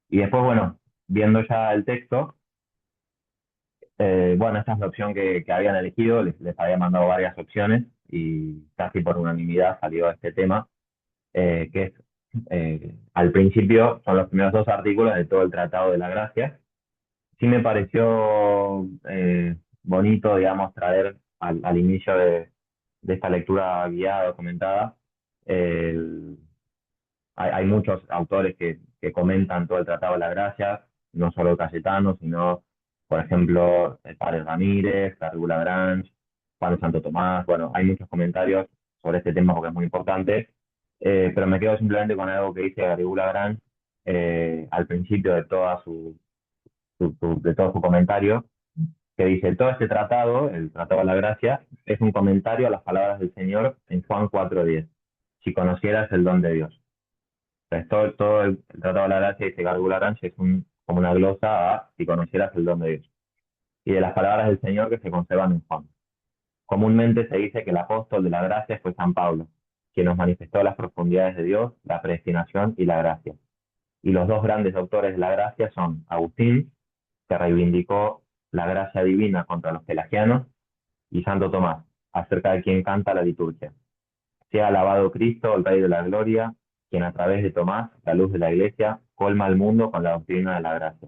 Y después, bueno, viendo ya el texto, bueno, esta es la opción que habían elegido, les había mandado varias opciones y casi por unanimidad salió este tema, que es, al principio, son los primeros dos artículos de todo el Tratado de la Gracia. Sí me pareció bonito, digamos, traer al inicio de esta lectura guiada o comentada. eh, hay muchos autores que comentan todo el Tratado de la Gracia, no solo Cayetano, sino, por ejemplo, el padre Ramírez, Garrigou Lagrange, Juan de Santo Tomás. Bueno, hay muchos comentarios sobre este tema porque es muy importante, pero me quedo simplemente con algo que dice Garrigou Lagrange al principio de, de todo su comentario, que dice: todo este tratado, el Tratado de la Gracia, es un comentario a las palabras del Señor en Juan 4:10. Si conocieras el don de Dios. Entonces, todo el Tratado de la Gracia, dice Gargula Arantxa, es como una glosa a si conocieras el don de Dios. Y de las palabras del Señor que se conservan en Juan. Comúnmente se dice que el apóstol de la gracia fue San Pablo, quien nos manifestó las profundidades de Dios, la predestinación y la gracia. Y los dos grandes autores de la gracia son Agustín, que reivindicó la gracia divina contra los pelagianos, y Santo Tomás, acerca de quien canta la liturgia. Sea alabado Cristo, el Rey de la Gloria, quien a través de Tomás, la luz de la Iglesia, colma al mundo con la doctrina de la gracia.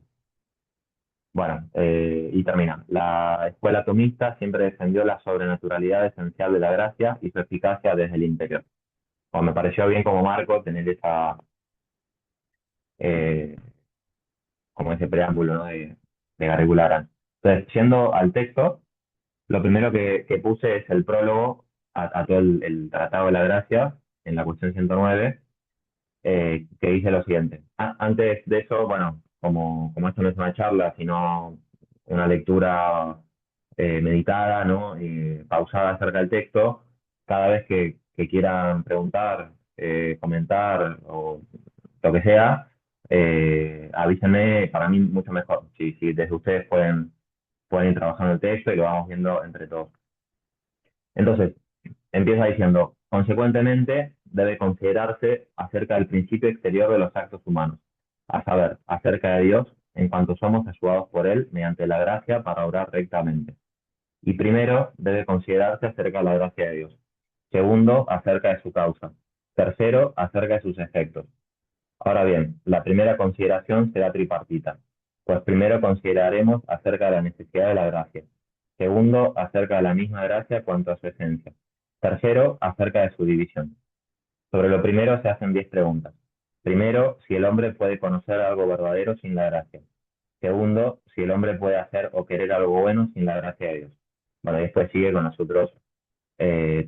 Bueno, y termina. La escuela tomista siempre defendió la sobrenaturalidad esencial de la gracia y su eficacia desde el interior. Bueno, me pareció bien como marco tener eh, como ese preámbulo, ¿no? de Garrigou Arán. Entonces, yendo al texto, lo primero que puse es el prólogo a todo el Tratado de la Gracia, en la cuestión 109, que dice lo siguiente. Antes de eso, bueno, como esto no es una charla, sino una lectura meditada, ¿no? Pausada acerca del texto, cada vez que quieran preguntar, comentar o lo que sea, avísenme, para mí mucho mejor. Si desde ustedes pueden ir trabajando el texto y lo vamos viendo entre todos. Entonces, empieza diciendo: consecuentemente, debe considerarse acerca del principio exterior de los actos humanos, a saber, acerca de Dios, en cuanto somos ayudados por Él mediante la gracia para obrar rectamente. Y primero, debe considerarse acerca de la gracia de Dios. Segundo, acerca de su causa. Tercero, acerca de sus efectos. Ahora bien, la primera consideración será tripartita, pues primero consideraremos acerca de la necesidad de la gracia. Segundo, acerca de la misma gracia cuanto a su esencia. Tercero, acerca de su división. Sobre lo primero se hacen 10 preguntas. Primero, si el hombre puede conocer algo verdadero sin la gracia. Segundo, si el hombre puede hacer o querer algo bueno sin la gracia de Dios. Bueno, y después sigue con los otros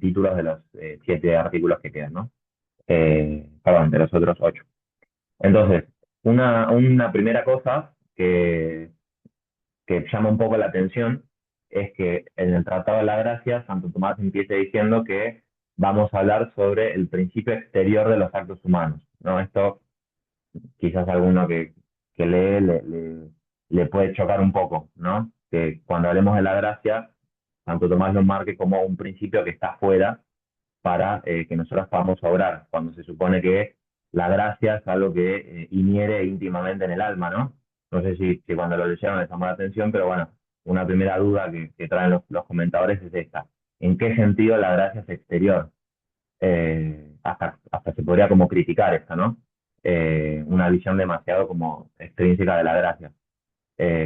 títulos de los 7 artículos que quedan, ¿no? Perdón, de los otros 8. Entonces, una primera cosa que llama un poco la atención es que en el Tratado de la Gracia, Santo Tomás empieza diciendo que vamos a hablar sobre el principio exterior de los actos humanos, ¿no? Esto quizás alguno que lee le puede chocar un poco, ¿no? Que cuando hablemos de la gracia, Santo Tomás lo marque como un principio que está fuera para que nosotros podamos obrar, cuando se supone que la gracia es algo que inhiere íntimamente en el alma, ¿no? No sé si cuando lo leyeron les llamó la atención, pero bueno, una primera duda que traen los comentadores es esta: ¿en qué sentido la gracia es exterior? Hasta se podría como criticar esto, ¿no? Una visión demasiado como extrínseca de la gracia.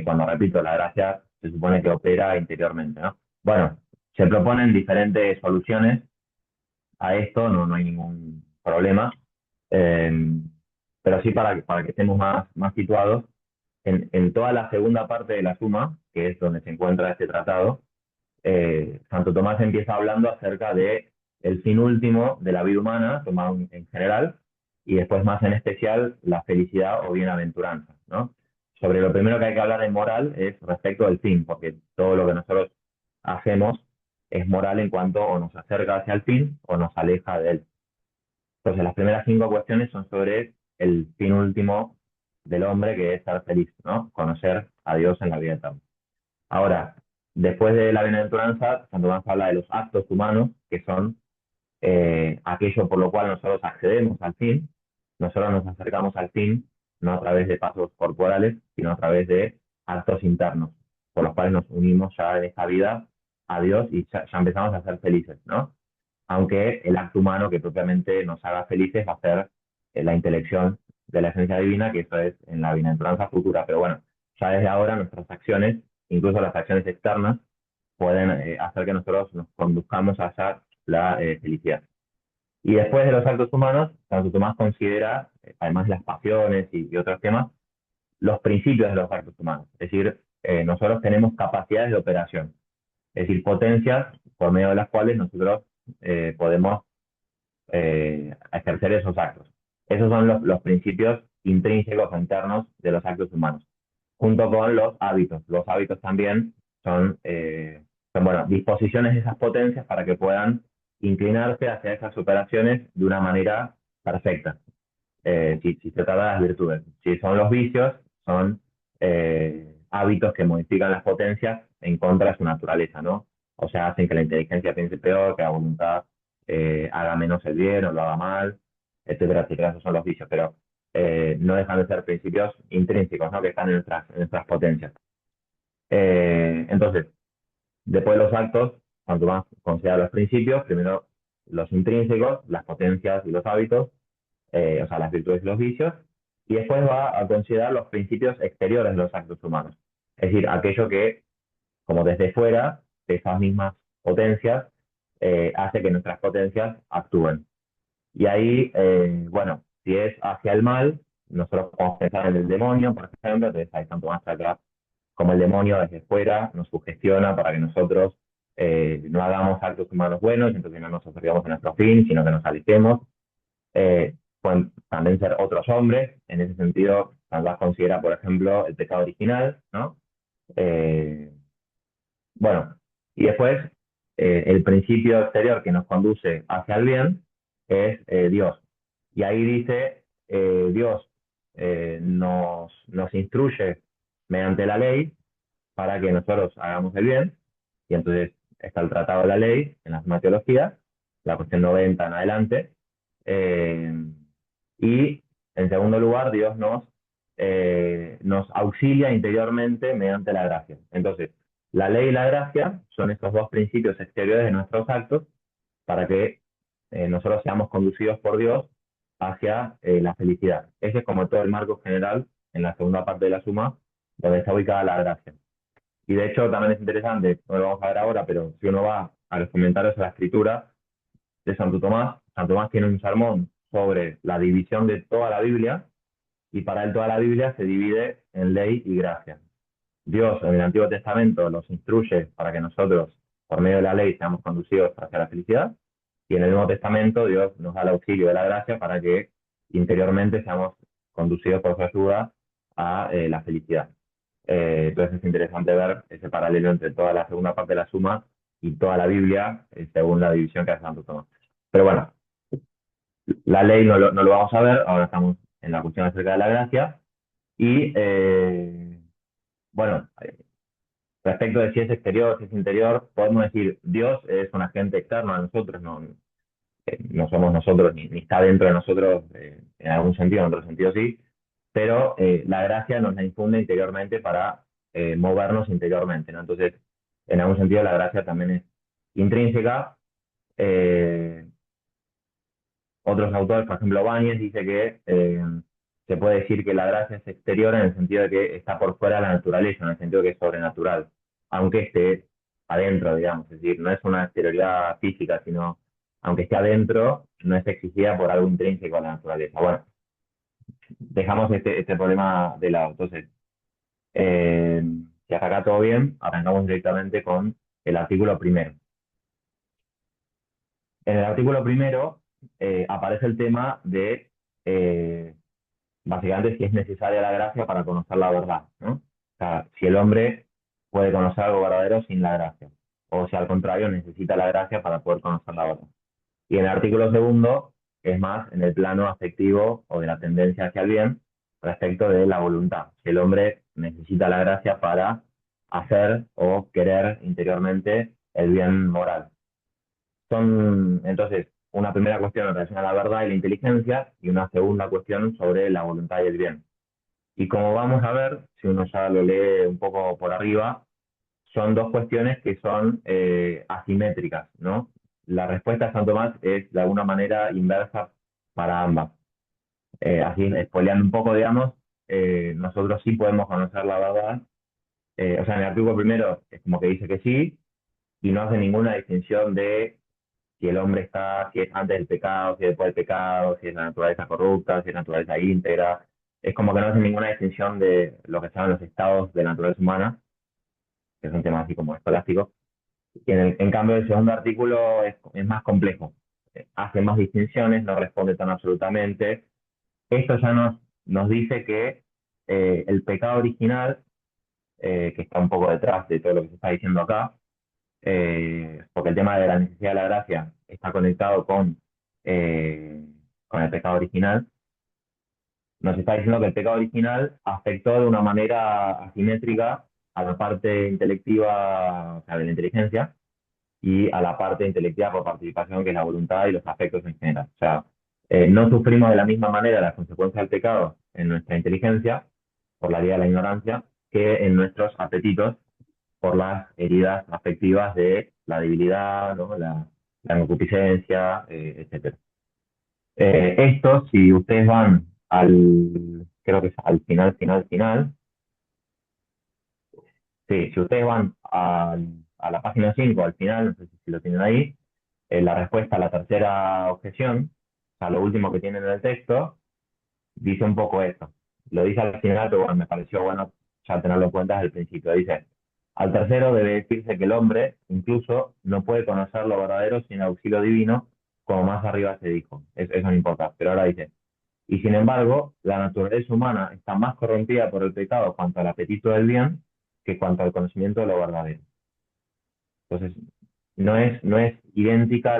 Cuando repito, la gracia se supone que opera interiormente, ¿no? Bueno, se proponen diferentes soluciones a esto, no hay ningún problema. Eh, pero sí, para que estemos más situados, en toda la segunda parte de la suma, que es donde se encuentra este tratado, Santo Tomás empieza hablando acerca de el fin último de la vida humana, tomado en general, y después más en especial la felicidad o bienaventuranza, ¿no? Sobre lo primero que hay que hablar en moral es respecto del fin, porque todo lo que nosotros hacemos es moral en cuanto o nos acerca hacia el fin o nos aleja de él. Entonces, las primeras 5 cuestiones son sobre el fin último del hombre, que es ser feliz, ¿no? Conocer a Dios en la vida eterna. Ahora, después de la bienaventuranza, Santo Tomás habla de los actos humanos, que son aquello por lo cual nosotros accedemos al fin, nosotros nos acercamos al fin no a través de pasos corporales, sino a través de actos internos, por los cuales nos unimos ya en esta vida a Dios y ya empezamos a ser felices, ¿no? Aunque el acto humano que propiamente nos haga felices va a ser la intelección de la esencia divina, que eso es en la bienaventuranza futura. Pero bueno, ya desde ahora nuestras acciones, incluso las acciones externas, pueden hacer que nosotros nos conduzcamos hacia la felicidad. Y después de los actos humanos, Santo Tomás considera, además de las pasiones y otros temas, los principios de los actos humanos. Es decir, nosotros tenemos capacidades de operación, es decir, potencias por medio de las cuales nosotros podemos ejercer esos actos. Esos son los principios intrínsecos o internos de los actos humanos, junto con los hábitos. Los hábitos también son bueno, disposiciones de esas potencias para que puedan inclinarse hacia esas operaciones de una manera perfecta. Si se trata de las virtudes. Si son los vicios, son hábitos que modifican las potencias en contra de su naturaleza, ¿no? O sea, hacen que la inteligencia piense peor, que la voluntad haga menos el bien o lo haga mal, etcétera, etcétera. Esos son los vicios, pero no dejan de ser principios intrínsecos, ¿no? Que están en nuestras potencias. Entonces, después de los actos, cuanto más considera los principios, primero los intrínsecos, las potencias y los hábitos, o sea, las virtudes y los vicios, y después va a considerar los principios exteriores de los actos humanos. Es decir, aquello que, como desde fuera, de esas mismas potencias, hace que nuestras potencias actúen. Y ahí, bueno, si es hacia el mal, nosotros podemos pensar en el demonio, por ejemplo, entonces ahí tanto más atrás como el demonio desde fuera nos sugestiona para que nosotros no hagamos actos humanos buenos, entonces no nos acerquemos a nuestro fin, sino que nos alistemos. Pueden también ser otros hombres, en ese sentido, Salvás considera, por ejemplo, el pecado original, ¿no? Eh, bueno, y después, el principio exterior que nos conduce hacia el bien es Dios. Y ahí dice, Dios nos instruye mediante la ley para que nosotros hagamos el bien, y entonces está el tratado de la ley en la Suma Teología, la cuestión 90 en adelante, eh, y en segundo lugar, Dios nos auxilia interiormente mediante la gracia. Entonces, la ley y la gracia son estos dos principios exteriores de nuestros actos para que nosotros seamos conducidos por Dios hacia la felicidad. Ese es como todo el marco general en la segunda parte de la suma, donde está ubicada la gracia. Y de hecho también es interesante, no lo vamos a ver ahora, pero si uno va a los comentarios de la escritura de Santo Tomás tiene un sermón sobre la división de toda la Biblia, y para él toda la Biblia se divide en ley y gracia. Dios en el Antiguo Testamento los instruye para que nosotros, por medio de la ley, seamos conducidos hacia la felicidad, y en el Nuevo Testamento Dios nos da el auxilio de la gracia para que interiormente seamos conducidos por su ayuda a la felicidad. Entonces es interesante ver ese paralelo entre toda la segunda parte de la suma y toda la Biblia, según la división que hace Santo Tomás. Pero bueno, la ley no lo vamos a ver, ahora estamos en la cuestión acerca de la gracia. Y bueno, respecto de si es exterior, si es interior, podemos decir, Dios es un agente externo a nosotros, no somos nosotros, ni está dentro de nosotros en algún sentido, en otro sentido sí, pero la gracia nos la infunde interiormente para movernos interiormente, ¿no? Entonces, en algún sentido la gracia también es intrínseca. Eh, Otros autores, por ejemplo, Báñez dice que se puede decir que la gracia es exterior en el sentido de que está por fuera de la naturaleza, en el sentido de que es sobrenatural, aunque esté adentro, digamos, es decir, no es una exterioridad física, sino, aunque esté adentro, no es exigida por algo intrínseco a la naturaleza. Bueno, dejamos este problema de lado. Entonces, eh, si hasta acá todo bien, arrancamos directamente con el artículo primero. En el artículo primero aparece el tema de eh, básicamente si es necesaria la gracia para conocer la verdad, ¿no? O sea, si el hombre puede conocer algo verdadero sin la gracia, o si al contrario necesita la gracia para poder conocer la verdad. Y en el artículo segundo es más en el plano afectivo o de la tendencia hacia el bien respecto de la voluntad. Si el hombre necesita la gracia para hacer o querer interiormente el bien moral. Son entonces una primera cuestión en relación a la verdad y la inteligencia y una segunda cuestión sobre la voluntad y el bien. Y como vamos a ver, si uno ya lo lee un poco por arriba, son dos cuestiones que son asimétricas, ¿no? La respuesta de San Tomás es de alguna manera inversa para ambas. Así, spoileando un poco, digamos, nosotros sí podemos conocer la verdad. O sea, en el artículo primero es como que dice que sí, y no hace ninguna distinción de si el hombre está, si es antes del pecado, si es después del pecado, si es la naturaleza corrupta, si es la naturaleza íntegra. Es como que no hace ninguna distinción de lo que se llaman los estados de la naturaleza humana, que es un tema así como escolástico. Y en cambio, el segundo artículo es más complejo. Hace más distinciones, no responde tan absolutamente. Esto ya nos dice que el pecado original, que está un poco detrás de todo lo que se está diciendo acá, porque el tema de la necesidad de la gracia está conectado eh, con el pecado original, nos está diciendo que el pecado original afectó de una manera asimétrica a la parte intelectiva, o sea, de la inteligencia, y a la parte intelectiva por participación, que es la voluntad y los afectos en general. O sea, no sufrimos de la misma manera las consecuencias del pecado en nuestra inteligencia, por la vía de la ignorancia, que en nuestros apetitos, por las heridas afectivas de la debilidad, ¿no? La concupiscencia, etcétera. Esto, si ustedes van creo que es al final, sí, si ustedes van a la página 5 al final, no sé si lo tienen ahí, la respuesta a la tercera objeción, o sea, lo último que tienen en el texto, dice un poco esto. Lo dice al final, pero bueno, me pareció bueno ya tenerlo en cuenta desde el principio. Dice, al tercero debe decirse que el hombre incluso no puede conocer lo verdadero sin auxilio divino, como más arriba se dijo. Eso no importa, pero ahora dice, y sin embargo, la naturaleza humana está más corrompida por el pecado cuanto al apetito del bien que cuanto al conocimiento de lo verdadero. Entonces, no es idéntica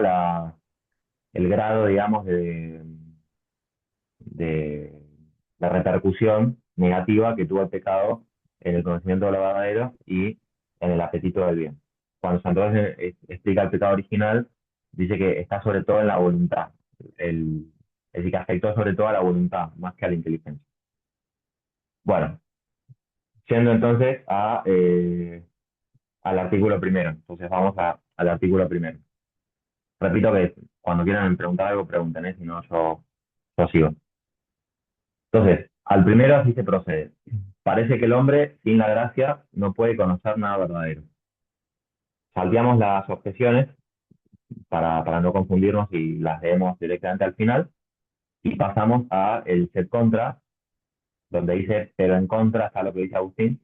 el grado, digamos, de la repercusión negativa que tuvo el pecado en el conocimiento de lo verdadero y en el apetito del bien. Cuando Santo Tomás explica el pecado original, dice que está sobre todo en la voluntad. Es decir, que afectó sobre todo a la voluntad, más que a la inteligencia. Bueno, yendo entonces al artículo primero. Entonces vamos al artículo primero. Repito que cuando quieran preguntar algo, pregunten, si no yo sigo. Entonces, al primero así se procede. Parece que el hombre, sin la gracia, no puede conocer nada verdadero. Salteamos las objeciones para no confundirnos y las leemos directamente al final y pasamos a el set contra, donde dice, pero en contra está lo que dice Agustín.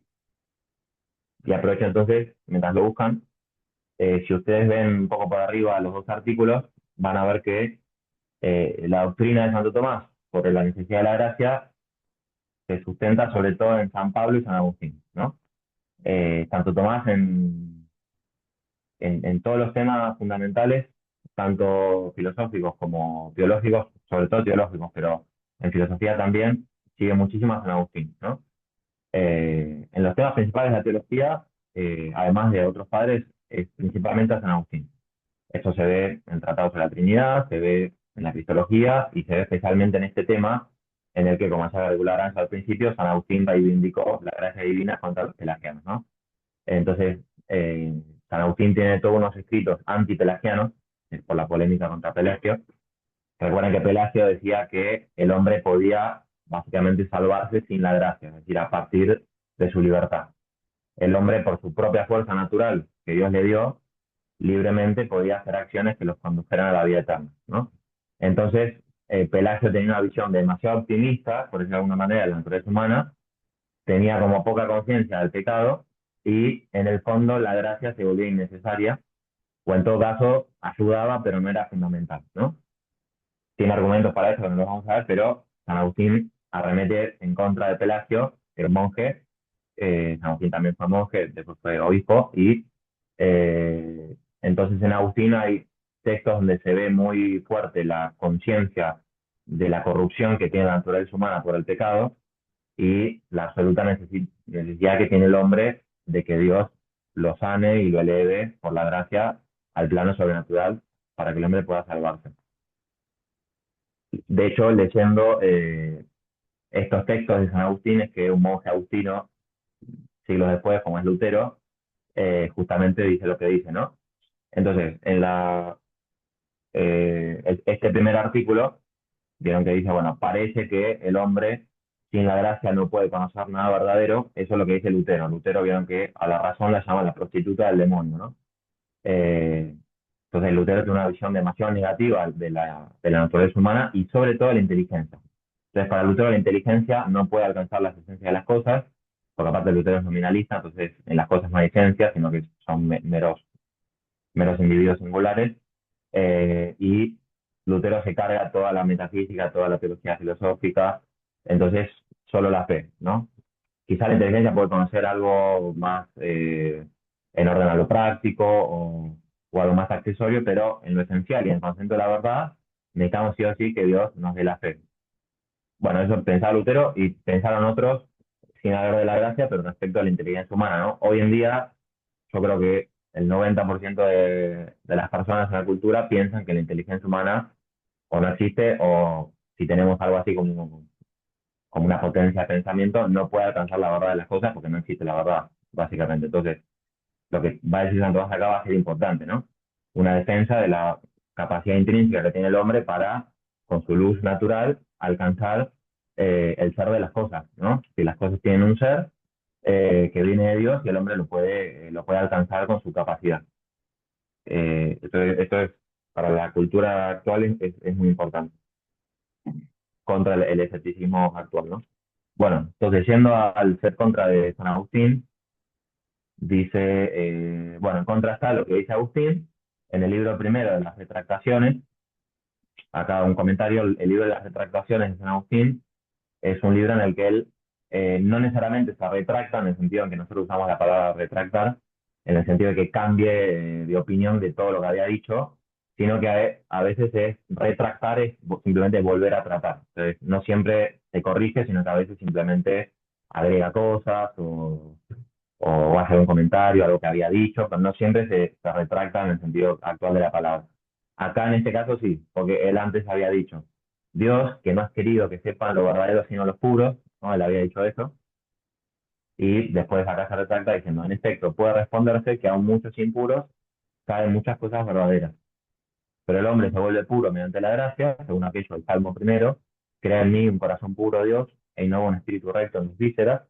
Y aprovecho entonces, mientras lo buscan, si ustedes ven un poco por arriba los dos artículos, van a ver que la doctrina de Santo Tomás, por la necesidad de la gracia, se sustenta sobre todo en San Pablo y San Agustín, ¿no? Santo Tomás en todos los temas fundamentales, tanto filosóficos como teológicos, sobre todo teológicos, pero en filosofía también, sigue muchísimo a San Agustín, ¿no? En los temas principales de la teología, además de otros padres, es principalmente a San Agustín. Eso se ve en Tratados de la Trinidad, se ve en la Cristología y se ve especialmente en este tema en el que, como ya regularán al principio, San Agustín reivindicó la gracia divina contra los pelagianos, ¿no? Entonces, San Agustín tiene todos unos escritos antipelagianos, por la polémica contra Pelagio. Recuerden que Pelagio decía que el hombre podía básicamente salvarse sin la gracia, es decir, a partir de su libertad. El hombre, por su propia fuerza natural que Dios le dio, libremente podía hacer acciones que los condujeran a la vida eterna, ¿no? Entonces, Pelagio tenía una visión demasiado optimista, por decirlo de alguna manera, de la naturaleza humana, tenía como poca conciencia del pecado y en el fondo la gracia se volvía innecesaria o en todo caso ayudaba pero no era fundamental, ¿no? Tiene argumentos para eso que no los vamos a ver, pero San Agustín arremete en contra de Pelagio, el monje. San Agustín también fue monje, después fue obispo y entonces en Agustín hay textos donde se ve muy fuerte la conciencia de la corrupción que tiene la naturaleza humana por el pecado y la absoluta necesidad que tiene el hombre de que Dios lo sane y lo eleve por la gracia al plano sobrenatural para que el hombre pueda salvarse. De hecho, leyendo estos textos de San Agustín es que un monje agustino, siglos después, como es Lutero, justamente dice lo que dice, ¿no? Entonces, este primer artículo, vieron que dice, bueno, parece que el hombre sin la gracia no puede conocer nada verdadero, eso es lo que dice Lutero. Lutero vieron que a la razón la llama la prostituta del demonio, ¿no? Eh, entonces Lutero tiene una visión demasiado negativa de la naturaleza humana y sobre todo de la inteligencia. Entonces para Lutero la inteligencia no puede alcanzar la esencia de las cosas, porque aparte Lutero es nominalista, entonces en las cosas no hay esencia, sino que son meros individuos singulares. Y Lutero se carga toda la metafísica, toda la teología filosófica, entonces solo la fe, ¿no? Quizá la inteligencia puede conocer algo más en orden a lo práctico o a lo más accesorio, pero en lo esencial y en el concepto de la verdad, necesitamos sí o sí que Dios nos dé la fe. Bueno, eso pensaba Lutero y pensaron otros sin hablar de la gracia, pero respecto a la inteligencia humana, ¿no? Hoy en día, yo creo que el 90% de las personas en la cultura piensan que la inteligencia humana o no existe o si tenemos algo así como una potencia de pensamiento, no puede alcanzar la verdad de las cosas porque no existe la verdad, básicamente. Entonces, lo que va a decir Santo Tomás acá va a ser importante, ¿no? Una defensa de la capacidad intrínseca que tiene el hombre para, con su luz natural, alcanzar el ser de las cosas, ¿no? Si las cosas tienen un ser que viene de Dios y el hombre lo puede alcanzar con su capacidad. Esto es, para la cultura actual es muy importante, contra el escepticismo actual, ¿no? Bueno, entonces yendo al ser contra de San Agustín, dice, bueno, en contra está lo que dice Agustín en el libro primero de las retractaciones. Acá un comentario: el libro de las retractaciones de San Agustín es un libro en el que él no necesariamente se retracta, en el sentido en que nosotros usamos la palabra retractar, en el sentido de que cambie de opinión de todo lo que había dicho, sino que a veces es retractar, es simplemente volver a tratar. Entonces, no siempre se corrige, sino que a veces simplemente agrega cosas o hacer un comentario, algo que había dicho, pero no siempre se retracta en el sentido actual de la palabra. Acá en este caso sí, porque él antes había dicho, Dios, que no has querido que sepan lo verdadero sino los puros, ¿no? Él había dicho eso, y después acá se retracta diciendo, en efecto, puede responderse que aún muchos impuros saben muchas cosas verdaderas, pero el hombre se vuelve puro mediante la gracia, según aquello del Salmo primero, crea en mí un corazón puro, Dios, e innova un espíritu recto en mis vísceras.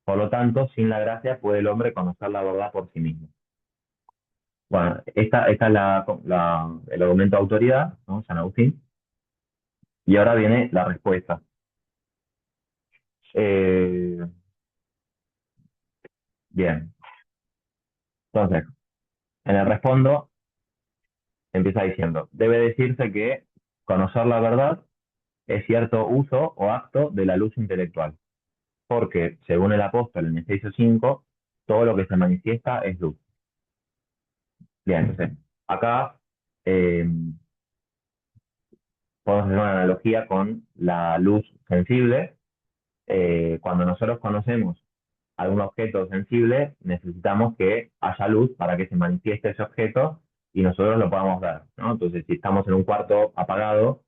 Por lo tanto, sin la gracia puede el hombre conocer la verdad por sí mismo. Bueno, esta es el argumento de autoridad, ¿no? San Agustín. Y ahora viene la respuesta. Eh, bien, entonces, en el respondo empieza diciendo, debe decirse que conocer la verdad es cierto uso o acto de la luz intelectual, porque, según el apóstol en Efesios 5, todo lo que se manifiesta es luz. Bien, entonces, acá eh, podemos hacer una analogía con la luz sensible. Cuando nosotros conocemos algún objeto sensible, necesitamos que haya luz para que se manifieste ese objeto y nosotros lo podamos ver, ¿no? Entonces, si estamos en un cuarto apagado,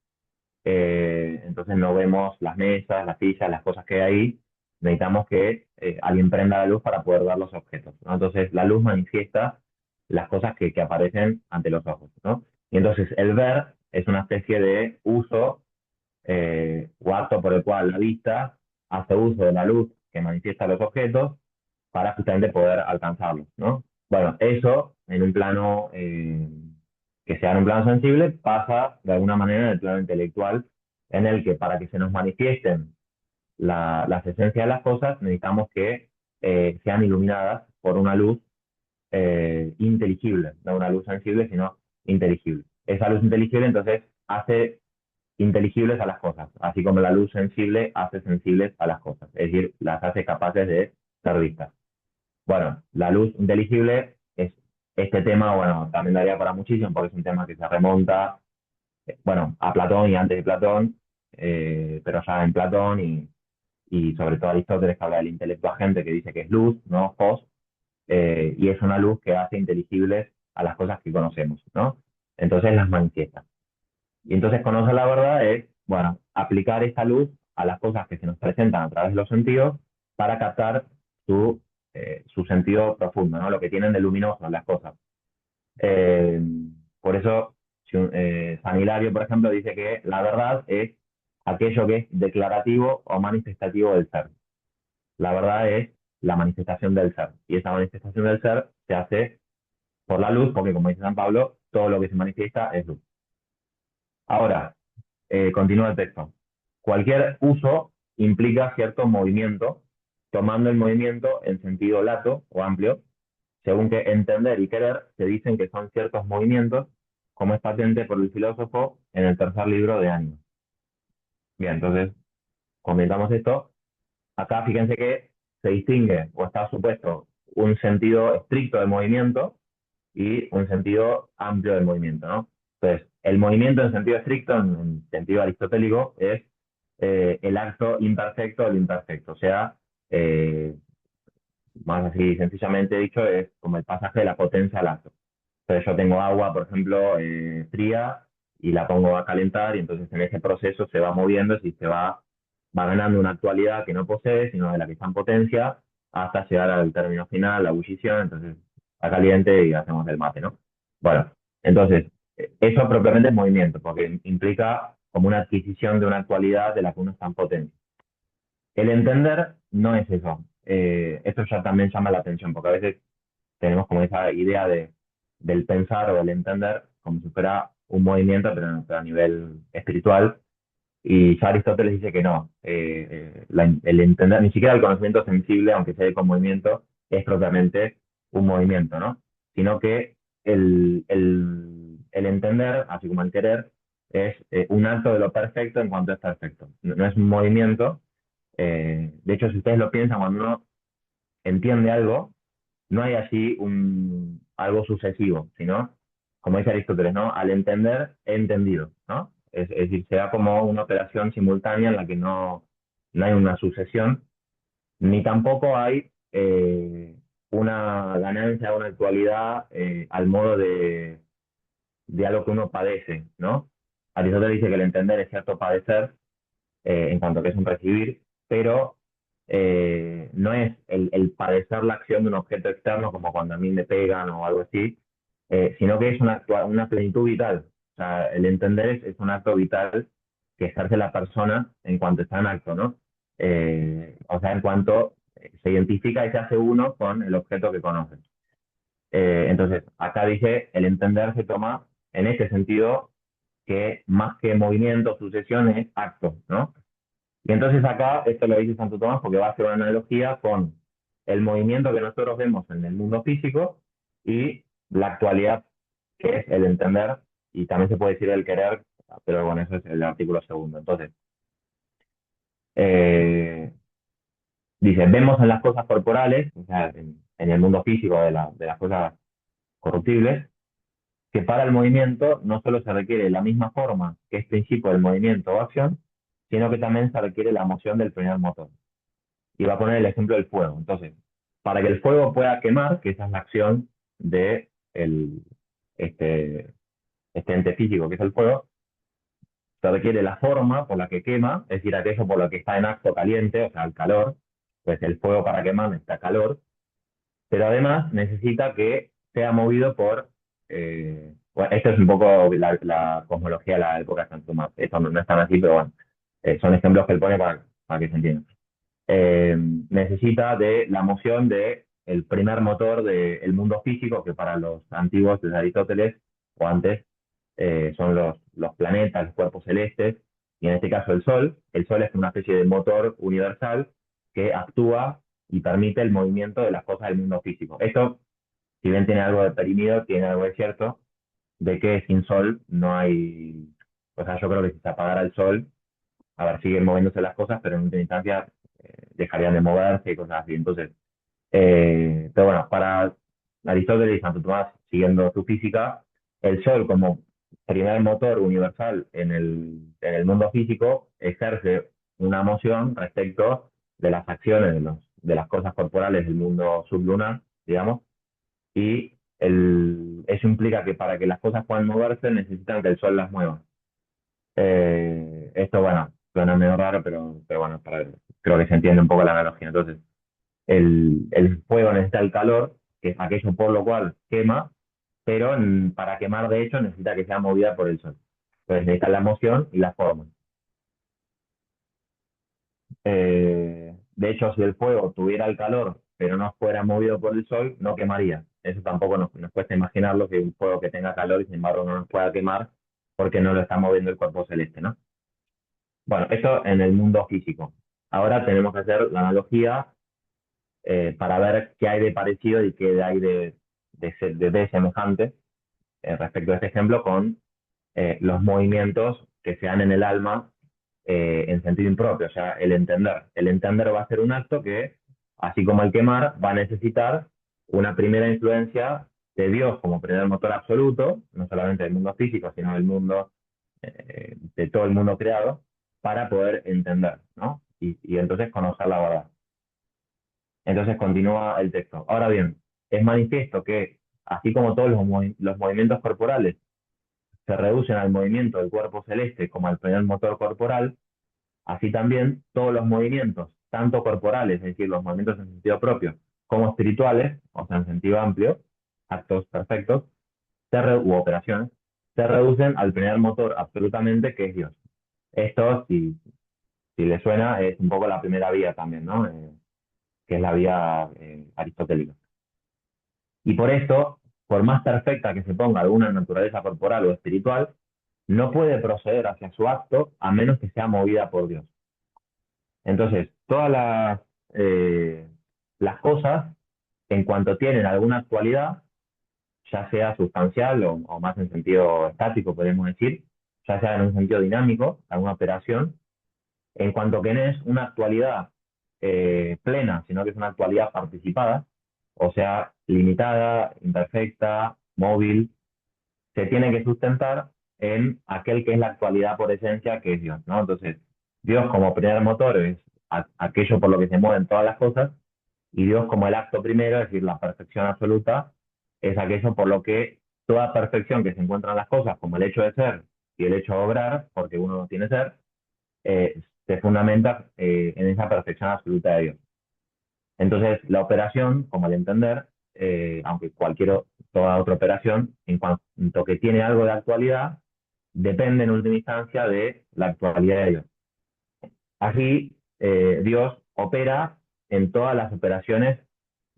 entonces no vemos las mesas, las sillas, las cosas que hay ahí. Necesitamos que alguien prenda la luz para poder ver los objetos, ¿no? Entonces, la luz manifiesta las cosas que aparecen ante los ojos, ¿no? Y entonces, el ver es una especie de uso o acto por el cual la vista hace uso de la luz que manifiesta los objetos para justamente poder alcanzarlos, ¿no? Bueno, eso en un plano que sea en un plano sensible pasa de alguna manera en el plano intelectual, en el que para que se nos manifiesten las esencias de las cosas necesitamos que sean iluminadas por una luz inteligible, no una luz sensible, sino inteligible. Esa luz inteligible entonces hace inteligibles a las cosas, así como la luz sensible hace sensibles a las cosas, es decir, las hace capaces de ser vistas. Bueno, la luz inteligible es este tema, bueno, también daría para muchísimo, porque es un tema que se remonta, bueno, a Platón y antes de Platón, pero ya en Platón y sobre todo Aristóteles, que habla del intelecto agente, que dice que es luz, ¿no? Fos, y es una luz que hace inteligibles a las cosas que conocemos, ¿no? Entonces las manifiesta. Y entonces conocer la verdad es, bueno, aplicar esta luz a las cosas que se nos presentan a través de los sentidos para captar su sentido profundo, ¿no? Lo que tienen de luminoso las cosas. Eh, por eso, San Hilario, por ejemplo, dice que la verdad es aquello que es declarativo o manifestativo del ser. La verdad es la manifestación del ser. Y esa manifestación del ser se hace por la luz, porque como dice San Pablo, todo lo que se manifiesta es luz. Ahora, continúa el texto. Cualquier uso implica cierto movimiento, tomando el movimiento en sentido lato o amplio, según que entender y querer se dicen que son ciertos movimientos, como es patente por el filósofo en el tercer libro de Ánimo. Bien, entonces comentamos esto. Acá fíjense que se distingue o está supuesto un sentido estricto del movimiento y un sentido amplio del movimiento, ¿no? Entonces, el movimiento en sentido estricto, en sentido aristotélico, es el acto imperfecto del imperfecto. O sea, eh, más así sencillamente dicho, es como el pasaje de la potencia al acto. Entonces yo tengo agua, por ejemplo, fría y la pongo a calentar y entonces en ese proceso se va moviendo y va ganando una actualidad que no posee, sino de la que está en potencia, hasta llegar al término final, la ebullición, entonces está caliente y hacemos el mate, ¿no? Bueno, entonces, eso propiamente es movimiento, porque implica como una adquisición de una actualidad de la que uno está en potencia. El entender no es eso. Esto ya también llama la atención, porque a veces tenemos como esa idea del pensar o del entender como si fuera un movimiento, pero a nivel espiritual. Y ya Aristóteles dice que no. El entender, ni siquiera el conocimiento sensible, aunque sea con movimiento, es propiamente un movimiento, ¿no? Sino que el entender, así como el querer, es un acto de lo perfecto en cuanto es perfecto. No, no es un movimiento. De hecho, si ustedes lo piensan, cuando uno entiende algo, no hay así algo sucesivo, sino, como dice Aristóteles, ¿no? Al entender, he entendido, ¿no? Es decir, se da como una operación simultánea en la que no hay una sucesión, ni tampoco hay una ganancia, una actualidad al modo de algo que uno padece, ¿no? Aristóteles dice que el entender es cierto padecer, en cuanto que es un recibir, pero no es el padecer la acción de un objeto externo, como cuando a mí me pegan o algo así, sino que es una plenitud vital. O sea, el entender es un acto vital que ejerce la persona en cuanto está en acto, ¿no? O sea, en cuanto se identifica y se hace uno con el objeto que conoce. Entonces, acá dice, el entender se toma en ese sentido que más que movimiento, sucesión es acto, ¿no? Y entonces acá, esto lo dice Santo Tomás porque va a hacer una analogía con el movimiento que nosotros vemos en el mundo físico y la actualidad, que es el entender, y también se puede decir el querer, pero bueno, eso es el artículo segundo. Entonces, eh, dice, vemos en las cosas corporales, o sea, en el mundo físico de las cosas corruptibles, que para el movimiento no solo se requiere la misma forma que es principio del movimiento o acción, sino que también se requiere la moción del primer motor. Y va a poner el ejemplo del fuego. Entonces, para que el fuego pueda quemar, que esa es la acción de este, este ente físico que es el fuego, se requiere la forma por la que quema, es decir, aquello por lo que está en acto caliente, o sea, el calor, pues el fuego para quemar necesita calor, pero además necesita que sea movido por, bueno, esto es un poco la cosmología de la época de San Tomás, esto no es tan así, pero bueno, son ejemplos que él pone para que se entienda. Necesita de la moción de el primer motor del mundo físico, que para los antiguos de Aristóteles o antes son los planetas, los cuerpos celestes, y en este caso el Sol. El Sol es una especie de motor universal que actúa y permite el movimiento de las cosas del mundo físico. Esto, si bien tiene algo de perimido, tiene algo de cierto, de que sin Sol no hay, o sea, yo creo que si se apagara el Sol, a ver, siguen moviéndose las cosas, pero en última instancia dejarían de moverse y cosas así. Entonces, pero bueno, para Aristóteles y Santo Tomás, siguiendo su física, el Sol como primer motor universal en el mundo físico ejerce una moción respecto de las acciones de las cosas corporales del mundo sublunar, digamos, y eso implica que para que las cosas puedan moverse necesitan que el Sol las mueva. Esto, bueno, suena medio raro, pero bueno, creo que se entiende un poco la analogía. Entonces, el fuego necesita el calor, que es aquello por lo cual quema, pero para quemar, de hecho, necesita que sea movida por el sol. Entonces necesita la moción y la forma. De hecho, si el fuego tuviera el calor, pero no fuera movido por el sol, no quemaría. Eso tampoco nos cuesta imaginarlo, que un fuego que tenga calor y sin embargo no nos pueda quemar porque no lo está moviendo el cuerpo celeste, ¿no? Bueno, esto en el mundo físico. Ahora tenemos que hacer la analogía para ver qué hay de parecido y qué hay de semejante respecto a este ejemplo con los movimientos que se dan en el alma en sentido impropio, o sea, el entender. El entender va a ser un acto que, así como el quemar, va a necesitar una primera influencia de Dios como primer motor absoluto, no solamente del mundo físico, sino del mundo, de todo el mundo creado, para poder entender, ¿no? Y entonces conocer la verdad. Entonces continúa el texto. Ahora bien, es manifiesto que, así como todos los movimientos corporales se reducen al movimiento del cuerpo celeste como al primer motor corporal, así también todos los movimientos, tanto corporales, es decir, los movimientos en sentido propio, como espirituales, o sea, en sentido amplio, actos perfectos, u operaciones, se reducen al primer motor absolutamente, que es Dios. Esto, si le suena, es un poco la primera vía también, ¿no? Que es la vía aristotélica. Y por esto, por más perfecta que se ponga alguna naturaleza corporal o espiritual, no puede proceder hacia su acto a menos que sea movida por Dios. Entonces, todas las cosas, en cuanto tienen alguna actualidad, ya sea sustancial o más en sentido estático, podemos decir, ya sea en un sentido dinámico, alguna operación, en cuanto que no es una actualidad plena, sino que es una actualidad participada, o sea, limitada, imperfecta, móvil, se tiene que sustentar en aquel que es la actualidad por esencia, que es Dios, ¿no? Entonces, Dios como primer motor es aquello por lo que se mueven todas las cosas, y Dios como el acto primero, es decir, la perfección absoluta, es aquello por lo que toda perfección que se encuentra en las cosas, como el hecho de ser y el hecho de obrar, porque uno no tiene ser, se fundamenta en esa perfección absoluta de Dios. Entonces, la operación, como al entender, aunque toda otra operación, en cuanto que tiene algo de actualidad, depende en última instancia de la actualidad de Dios. Así, Dios opera en todas las operaciones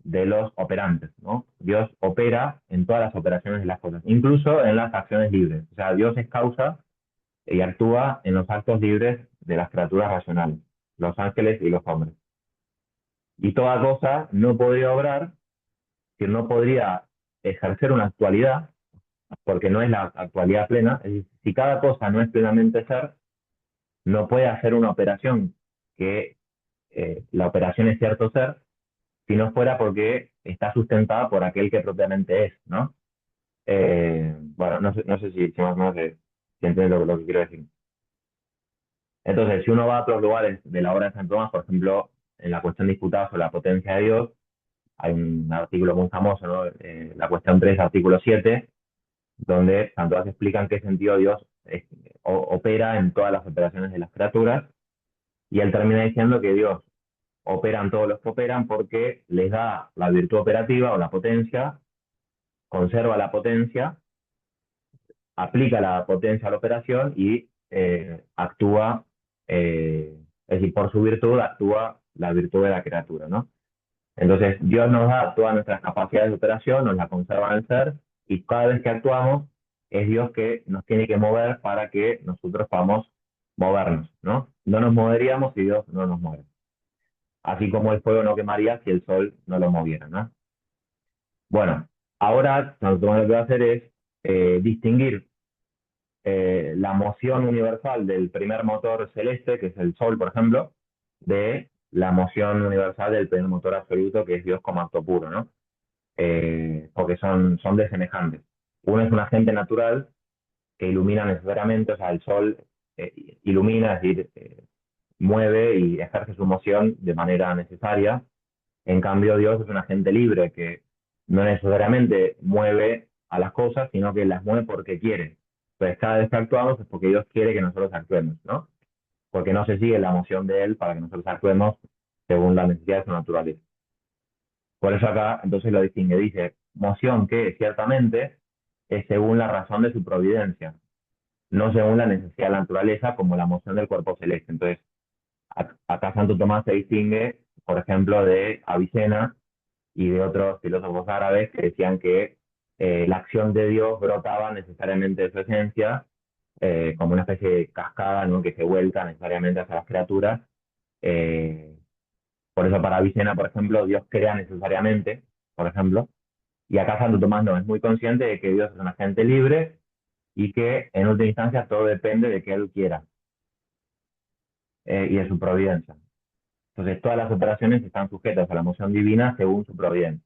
de los operantes, ¿no? Dios opera en todas las operaciones de las cosas, incluso en las acciones libres. O sea, Dios es causa y actúa en los actos libres de las criaturas racionales, los ángeles y los hombres. Y toda cosa no podría obrar, que no podría ejercer una actualidad, porque no es la actualidad plena. Es decir, si cada cosa no es plenamente ser, no puede hacer una operación que la operación es cierto ser, si no fuera porque está sustentada por aquel que propiamente es, ¿no? Bueno, no sé si más o menos se entiende lo que quiero decir. Entonces, si uno va a otros lugares de la obra de San Tomás, por ejemplo, en la cuestión disputada sobre la potencia de Dios, hay un artículo muy famoso, ¿no? La cuestión 3, artículo 7, donde San Tomás explica en qué sentido Dios opera en todas las operaciones de las criaturas, y él termina diciendo que Dios opera en todos los que operan porque les da la virtud operativa o la potencia, conserva la potencia, aplica la potencia a la operación y actúa, es decir, por su virtud actúa la virtud de la criatura, ¿no? Entonces, Dios nos da todas nuestras capacidades de operación, nos la conserva en el ser, y cada vez que actuamos, es Dios que nos tiene que mover para que nosotros podamos movernos, ¿no? No nos moveríamos si Dios no nos mueve. Así como el fuego no quemaría si el sol no lo moviera, ¿no? Bueno, ahora Santo Tomás lo que va a hacer es distinguir la moción universal del primer motor celeste, que es el Sol, por ejemplo, de la moción universal del primer motor absoluto, que es Dios como acto puro, ¿no? Porque son desemejantes. Uno es un agente natural que ilumina necesariamente, o sea, el Sol ilumina, es decir, mueve y ejerce su moción de manera necesaria. En cambio, Dios es un agente libre que no necesariamente mueve a las cosas, sino que las mueve porque quiere. Entonces, cada vez que actuamos es porque Dios quiere que nosotros actuemos, ¿no? porque no se sigue la moción de él para que nosotros actuemos según la necesidad de su naturaleza. Por eso acá entonces lo distingue, dice, moción que ciertamente es según la razón de su providencia, no según la necesidad de la naturaleza, como la moción del cuerpo celeste. Entonces, acá Santo Tomás se distingue, por ejemplo, de Avicena y de otros filósofos árabes que decían que la acción de Dios brotaba necesariamente de su esencia, como una especie de cascada, ¿no? Que se vuelca necesariamente hacia las criaturas. Eh, por eso para Avicena, por ejemplo, Dios crea necesariamente, por ejemplo, y acá Santo Tomás no, es muy consciente de que Dios es un agente libre y que en última instancia todo depende de que Él quiera y de su providencia. Entonces todas las operaciones están sujetas a la moción divina según su providencia.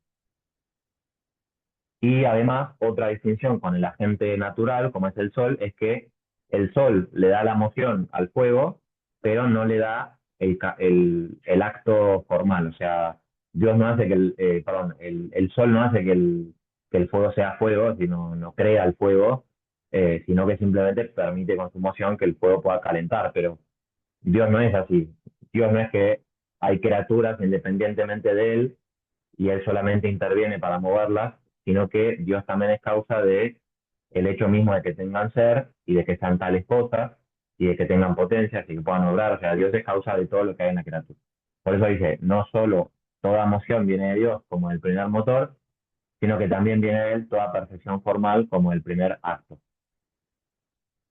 Y además, otra distinción con el agente natural, como es el sol, es que el sol le da la moción al fuego, pero no le da el acto formal. O sea, Dios no hace que perdón, el sol no hace que el fuego sea fuego, sino no crea el fuego, sino que simplemente permite con su moción que el fuego pueda calentar. Pero Dios no es así. Dios no es que hay criaturas independientemente de él y él solamente interviene para moverlas, sino que Dios también es causa de el hecho mismo de que tengan ser y de que sean tales cosas y de que tengan potencias y que puedan obrar. O sea, Dios es causa de todo lo que hay en la criatura. Por eso dice, no solo toda moción viene de Dios como el primer motor, sino que también viene de él toda perfección formal como el primer acto.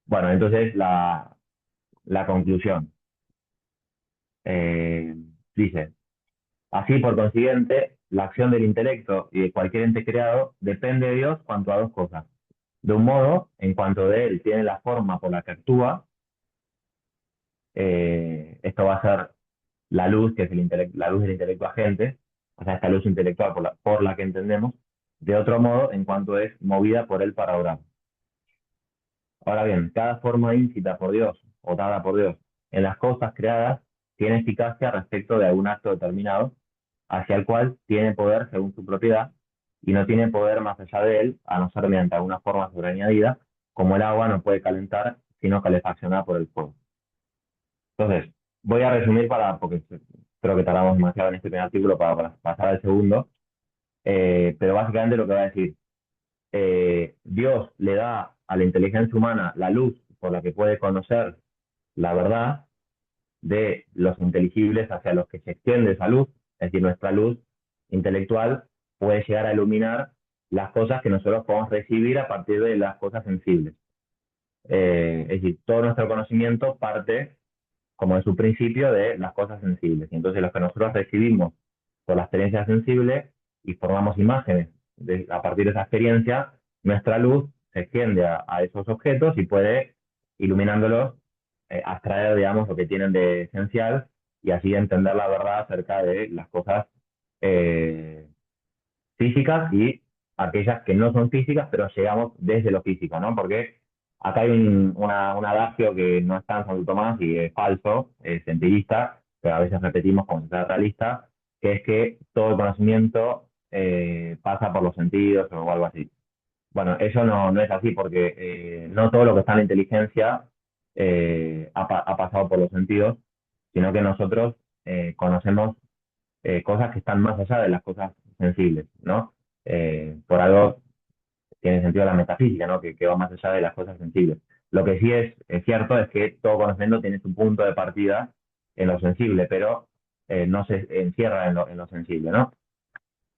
Bueno, entonces la conclusión. Eh, dice, así, por consiguiente, la acción del intelecto y de cualquier ente creado depende de Dios cuanto a dos cosas. De un modo, en cuanto de él tiene la forma por la que actúa, esto va a ser la luz, que es la luz del intelecto agente, o sea, esta luz intelectual por la que entendemos. De otro modo, en cuanto es movida por él para obrar. Ahora bien, cada forma íncita por Dios o dada por Dios en las cosas creadas tiene eficacia respecto de algún acto determinado, hacia el cual tiene poder según su propiedad, y no tiene poder más allá de él, a no ser mediante alguna forma sobreañadida, como el agua no puede calentar, sino calefaccionada por el fuego. Entonces, voy a resumir porque creo que tardamos demasiado en este primer artículo para pasar al segundo, pero básicamente lo que va a decir, Dios le da a la inteligencia humana la luz por la que puede conocer la verdad de los inteligibles hacia los que se extiende esa luz, es decir, nuestra luz intelectual puede llegar a iluminar las cosas que nosotros podemos recibir a partir de las cosas sensibles. Es decir, todo nuestro conocimiento parte, como en su principio, de las cosas sensibles. Y entonces, lo que nosotros recibimos por la experiencia sensible y formamos imágenes a partir de esa experiencia, nuestra luz se extiende a esos objetos y puede, iluminándolos, abstraer, digamos, lo que tienen de esencial y así entender la verdad acerca de las cosas eh, físicas y aquellas que no son físicas, pero llegamos desde lo físico, ¿no? Porque acá hay un adagio que no está en Santo Tomás y es falso, es empirista, pero a veces repetimos como si fuera realista, que es que todo el conocimiento pasa por los sentidos o algo así. Bueno, eso no es así porque no todo lo que está en la inteligencia ha pasado por los sentidos, sino que nosotros conocemos cosas que están más allá de las cosas sensibles, ¿no? Por algo tiene sentido la metafísica, ¿no? Que va más allá de las cosas sensibles. Lo que sí es cierto es que todo conocimiento tiene su punto de partida en lo sensible, pero no se encierra en lo sensible, ¿no?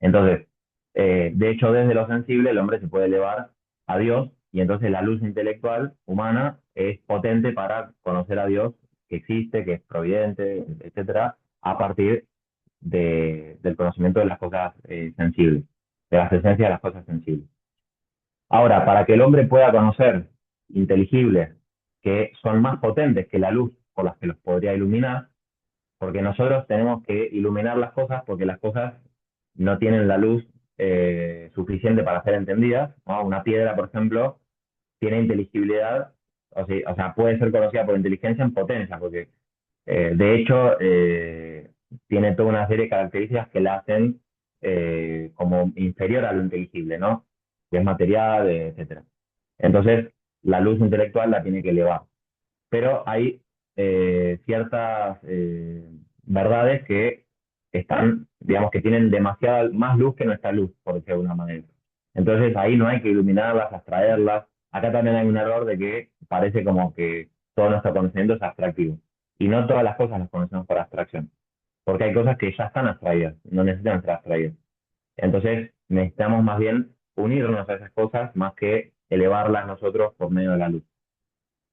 Entonces, de hecho, desde lo sensible el hombre se puede elevar a Dios y entonces la luz intelectual humana es potente para conocer a Dios que existe, que es providente, etcétera, a partir del conocimiento de las cosas sensibles, de las esencias de las cosas sensibles. Ahora, para que el hombre pueda conocer inteligibles que son más potentes que la luz por las que los podría iluminar, porque nosotros tenemos que iluminar las cosas porque las cosas no tienen la luz suficiente para ser entendidas, ¿no? Una piedra, por ejemplo, tiene inteligibilidad, o sea, puede ser conocida por inteligencia en potencia, porque de hecho tiene toda una serie de características que la hacen como inferior a lo inteligible, ¿no? Que es material, etcétera. Entonces, la luz intelectual la tiene que elevar. Pero hay ciertas verdades que están, digamos, que tienen demasiada más luz que nuestra luz, por decirlo de alguna manera. Entonces ahí no hay que iluminarlas, abstraerlas. Acá también hay un error de que parece como que todo nuestro conocimiento es abstractivo. Y no todas las cosas las conocemos por abstracción, porque hay cosas que ya están abstraídas, no necesitan ser abstraídas. Entonces necesitamos más bien unirnos a esas cosas más que elevarlas nosotros por medio de la luz.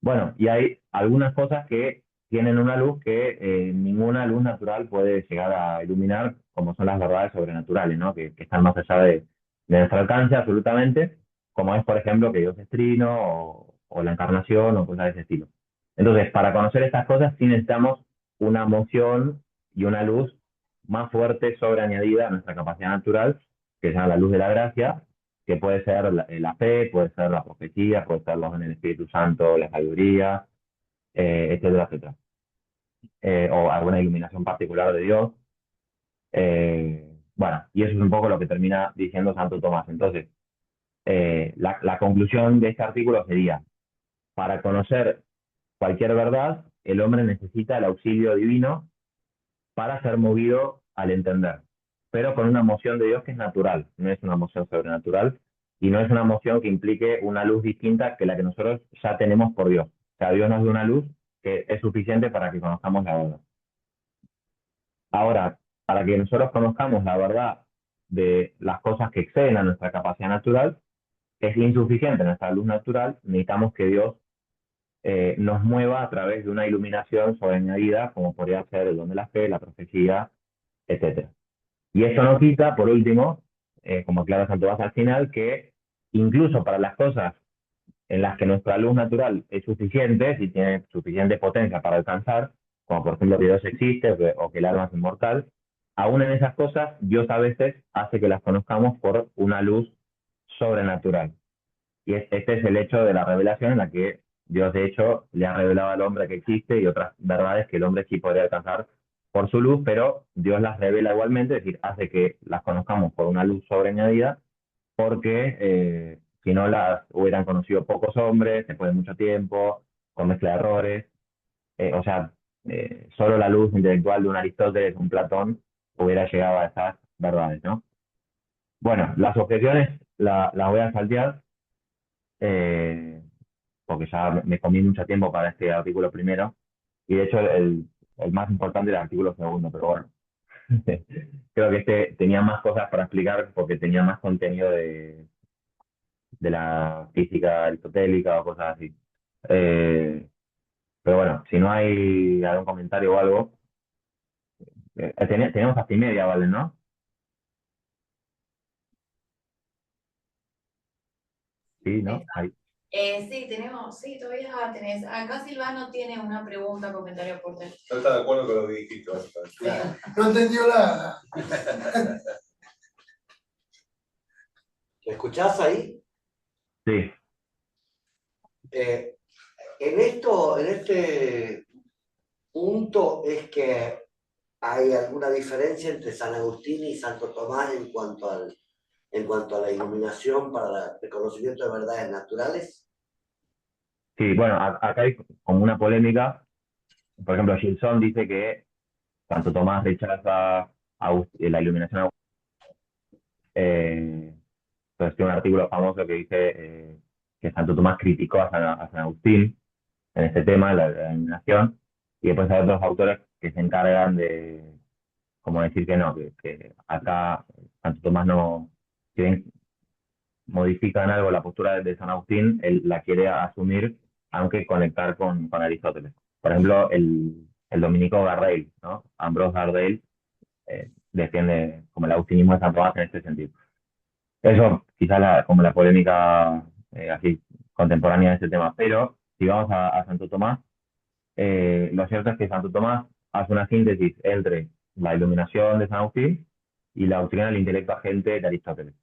Bueno, y hay algunas cosas que tienen una luz que ninguna luz natural puede llegar a iluminar, como son las verdades sobrenaturales, ¿no? Que están más allá de nuestro alcance absolutamente, como es, por ejemplo, que Dios es trino o la encarnación o cosas de ese estilo. Entonces, para conocer estas cosas sí necesitamos una moción y una luz más fuerte sobreañadida a nuestra capacidad natural, que se llama la luz de la gracia, que puede ser la fe, puede ser la profecía, puede ser los dones del Espíritu Santo, la sabiduría, etcétera, etcétera. O alguna iluminación particular de Dios. Bueno, y eso es un poco lo que termina diciendo Santo Tomás. Entonces, la conclusión de este artículo sería, para conocer cualquier verdad, el hombre necesita el auxilio divino para ser movido al entender, pero con una moción de Dios que es natural, no es una moción sobrenatural y no es una moción que implique una luz distinta que la que nosotros ya tenemos por Dios. O sea, Dios nos da una luz que es suficiente para que conozcamos la verdad. Ahora, para que nosotros conozcamos la verdad de las cosas que exceden a nuestra capacidad natural, es insuficiente nuestra luz natural, necesitamos que Dios nos mueva a través de una iluminación sobreañadida, como podría ser el don de la fe, la profecía, etcétera. Y eso no quita, por último, como aclara Santo Tomás al final, que incluso para las cosas en las que nuestra luz natural es suficiente, si tiene suficiente potencia para alcanzar, como por ejemplo que Dios existe o que el alma es inmortal, aún en esas cosas Dios a veces hace que las conozcamos por una luz sobrenatural. Y este es el hecho de la revelación en la que Dios de hecho le ha revelado al hombre que existe y otras verdades que el hombre sí podría alcanzar por su luz, pero Dios las revela igualmente, es decir, hace que las conozcamos por una luz sobreañadida, porque si no las hubieran conocido pocos hombres, después de mucho tiempo, con mezcla de errores. O sea, solo la luz intelectual de un Aristóteles, un Platón, hubiera llegado a esas verdades, ¿no? Bueno, las objeciones las voy a saltear, eh, porque ya me comí mucho tiempo para este artículo primero, y de hecho el más importante era el artículo segundo, pero bueno, creo que este tenía más cosas para explicar porque tenía más contenido de la física aristotélica o cosas así. Eh, pero bueno, si no hay algún comentario o algo, tenemos hasta y media, ¿vale? ¿No? Sí, ¿no? Ahí. Sí, tenemos, sí, todavía tenés. Acá Silvano tiene una pregunta, comentario por texto. No está de acuerdo con lo que dijiste, básicamente. Claro. No entendió nada. ¿Me escuchás ahí? Sí, Eh, en este punto es que hay alguna diferencia entre San Agustín y Santo Tomás en cuanto a la iluminación para el conocimiento de verdades naturales. sí, bueno, acá hay como una polémica. Por ejemplo, Gilson dice que Santo Tomás rechaza la iluminación. Entonces tiene un artículo famoso que dice que Santo Tomás criticó a San Agustín en este tema, la iluminación, y después hay otros autores que se encargan de, como decir que no, que acá Santo Tomás no, si bien modifican algo la postura de San Agustín, él la quiere asumir, aunque conectar con Aristóteles. Por ejemplo, el dominico Gardel, ¿no? Ambrose Gardel defiende como el agustinismo de San Tomás en este sentido. Eso quizás como la polémica así contemporánea de este tema. Pero si vamos a Santo Tomás, lo cierto es que Santo Tomás hace una síntesis entre la iluminación de San Agustín y la doctrina del intelecto agente de Aristóteles.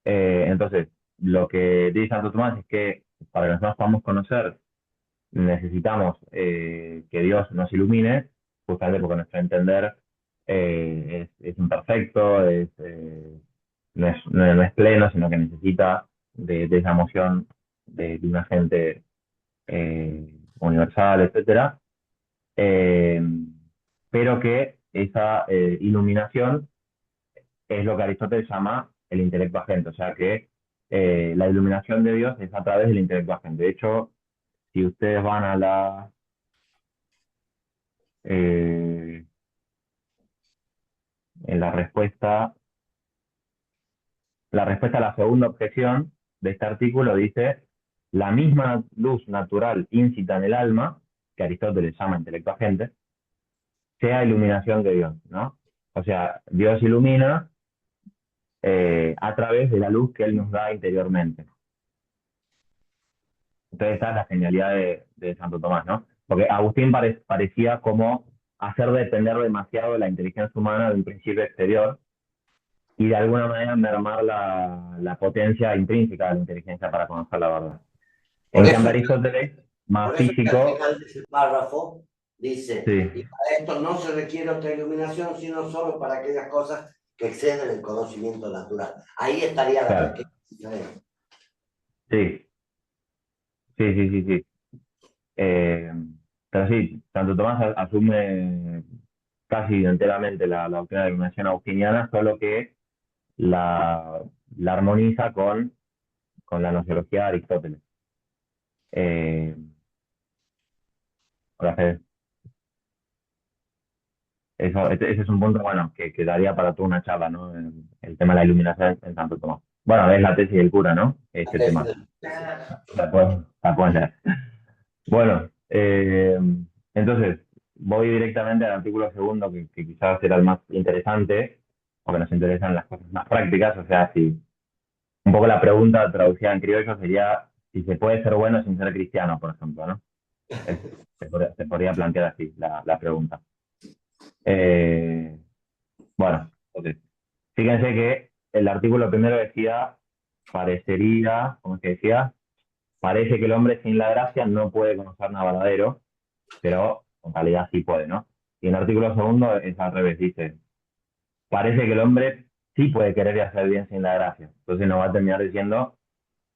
Entonces, lo que dice Santo Tomás es que para que nosotros podamos conocer, necesitamos que Dios nos ilumine, justamente porque nuestro entender es imperfecto, no es pleno, sino que necesita de esa emoción de un agente universal, etcétera. eh, pero que esa iluminación es lo que Aristóteles llama el intelecto agente, o sea que la iluminación de Dios es a través del intelecto agente. De hecho, si ustedes van a eh, en la respuesta a la segunda objeción de este artículo dice, la misma luz natural incita en el alma, que Aristóteles llama intelecto agente, sea iluminación de Dios, ¿no? O sea, Dios ilumina a través de la luz que Él nos da interiormente. Entonces esta es la genialidad de Santo Tomás, ¿no? Porque Agustín parecía como hacer depender demasiado de la inteligencia humana de un principio exterior y de alguna manera mermar la potencia intrínseca de la inteligencia para conocer la verdad. Por En eso, cambio Aristóteles, por más eso que al físico, final de ese párrafo dice, y sí, para esto no se requiere otra iluminación, sino solo para aquellas cosas que exceden el conocimiento natural. Ahí estaría la claro, pequeña diferencia. sí, sí. Eh, pero sí, Santo Tomás asume casi enteramente la doctrina de la iluminación agustiniana, solo que la, la armoniza con la gnoseología de Aristóteles. Eh, Ahora, ese es un punto, bueno, que daría para toda una charla, ¿no? El tema de la iluminación en Santo Tomás. Bueno, es la tesis del cura, ¿no? Este tema. Claro. La pueden leer. Bueno, entonces, voy directamente al artículo segundo, que quizás era el más interesante, porque nos interesan las cosas más prácticas, o sea, si un poco la pregunta traducida en criollo sería si se puede ser bueno sin ser cristiano, por ejemplo, ¿no? Es- se podría plantear así la pregunta. Eh, bueno, entonces, fíjense que el artículo primero decía, parecería, como es que decía, parece que el hombre sin la gracia no puede conocer nada verdadero, pero en realidad sí puede, ¿no? Y en el artículo segundo es al revés, dice, parece que el hombre sí puede querer y hacer bien sin la gracia. Entonces nos va a terminar diciendo